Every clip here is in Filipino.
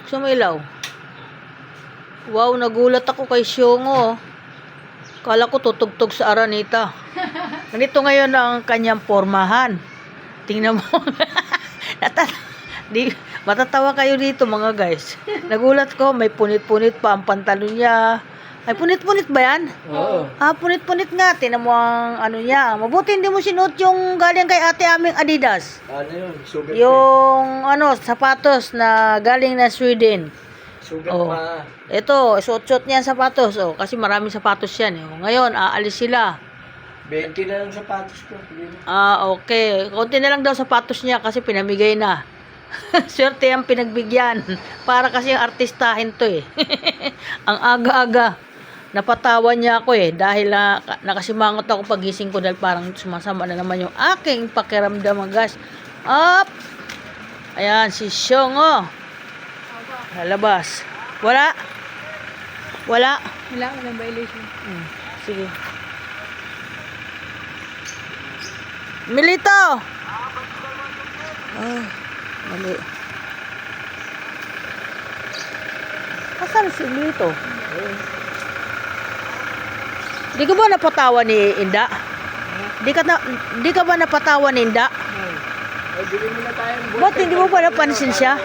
Gusto mo ilaw? Wow, nagulat ako kay Syongo. Kala ko tutugtog sa Aranita. Ganito ngayon ang kanyang pormahan. Tingnan mo. Matatawa kayo dito mga guys. Nagulat ko, may punit-punit pa ang pantalon niya. Ay, punit-punit ba yan? Oo. Punit-punit nga. Tingnan mo ang ano niya. Mabuti hindi mo sinuot yung galing kay ate aming Adidas. Ano yun? Sugat Yung sapatos na galing na Sweden. Sugat Oh. pa. Ito, suot-suot niya ang sapatos. Oh, kasi maraming sapatos yan. Oh. Ngayon, aalis sila. 20 na lang sapatos ko. Okay. Konti na lang daw sapatos niya kasi pinamigay na. Swerte ang pinagbigyan. Para kasi ang artistahin to eh. Ang aga-aga. Napatawan niya ako eh. Dahil nakasimangot ako pagising ko dahil parang sumasama na naman yung aking pakiramdam mga guys. Up! Ayan, si Syongo. Lalabas. Wala. Wala. Walang violation. Sige. Milito! Mali. Asan si Milito? Di ka ba napatawa ni Inda? Di ka ba napatawa ni Inda? Ay, bilhin mo na tayo. Ba't hindi mo ba napansin siya?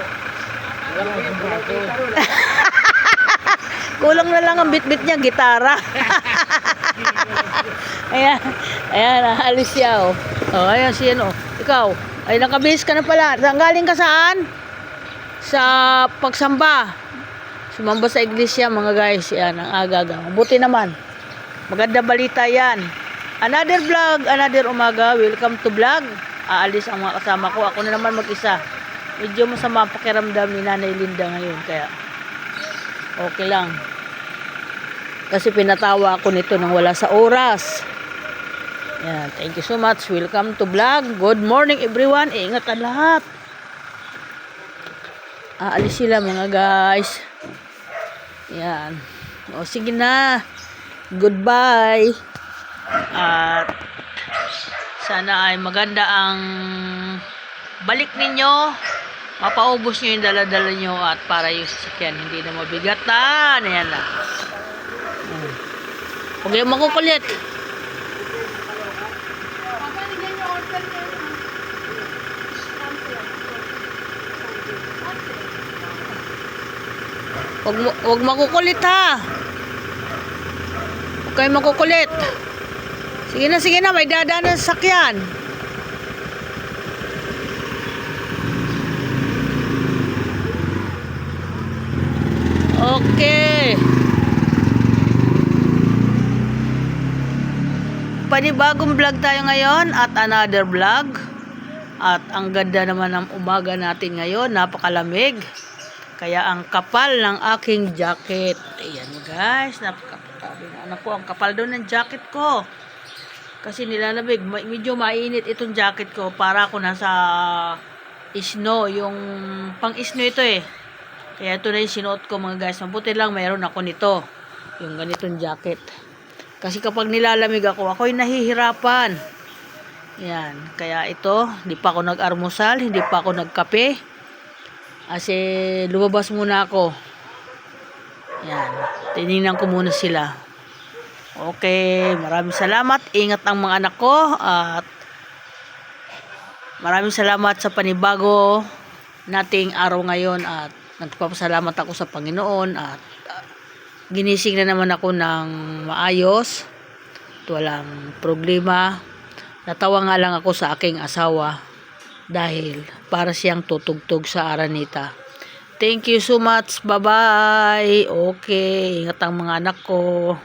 Kulang na lang ang bit-bit niya, gitara. Ayan, alis siya, oh. Oh, ayan siya, oh. Ikaw, ay nakabihis ka na pala. Galing ka saan? Sa pagsamba. Sumamba sa iglesia, mga guys. Yan, ang aga-aga. Mabuti naman. Maganda balita yan. Another vlog, another umaga. Welcome to vlog. Aalis ang mga kasama ko. Ako na naman mag-isa. Medyo masama ang pakiramdam ni Nanay Linda ngayon. Kaya, okay lang. Kasi pinatawa ako nito nang wala sa oras. Yan, thank you so much. Welcome to vlog. Good morning everyone. Ingat ang lahat. Aalis sila mga guys. Yan. O sige na. Goodbye. At sana ay maganda ang balik ninyo. Mapaubos nyo yung dala-dala nyo at para yung sasakyan hindi na mabigatan. Ayan lang. Huwag yung makukulit. Huwag makukulit ha. Huwag kayo makukulit. Sige na, may dadaan sa sakyan. Okay. Panibagong vlog tayo ngayon at another vlog. At ang ganda naman ng umaga natin ngayon, napakalamig. Kaya ang kapal ng aking jacket. Ayan guys, napakapal. Anak ko, ang kapal doon ng jacket ko. Kasi nilalamig, medyo mainit itong jacket ko. Para ako nasa snow, yung pang snow ito eh. Kaya ito na yung sinuot ko mga guys. Mabuti lang mayroon ako nito. Yung ganitong jacket. Kasi kapag nilalamig ako, ako'y nahihirapan. Yan. Kaya ito, hindi pa ako nag-armusal, hindi pa ako nagkape. Kasi lumabas muna ako. Yan. Tinignan ko muna sila. Okay. Maraming salamat. Ingat ang mga anak ko. At maraming salamat sa panibago nating araw ngayon. At nagpapasalamat ako sa Panginoon. At ginising na naman ako ng maayos. At walang problema. Natawa nga lang ako sa aking asawa. Dahil para siyang tutugtog sa Aranita. Thank you so much. Bye-bye. Okay. Ingat ang mga anak ko.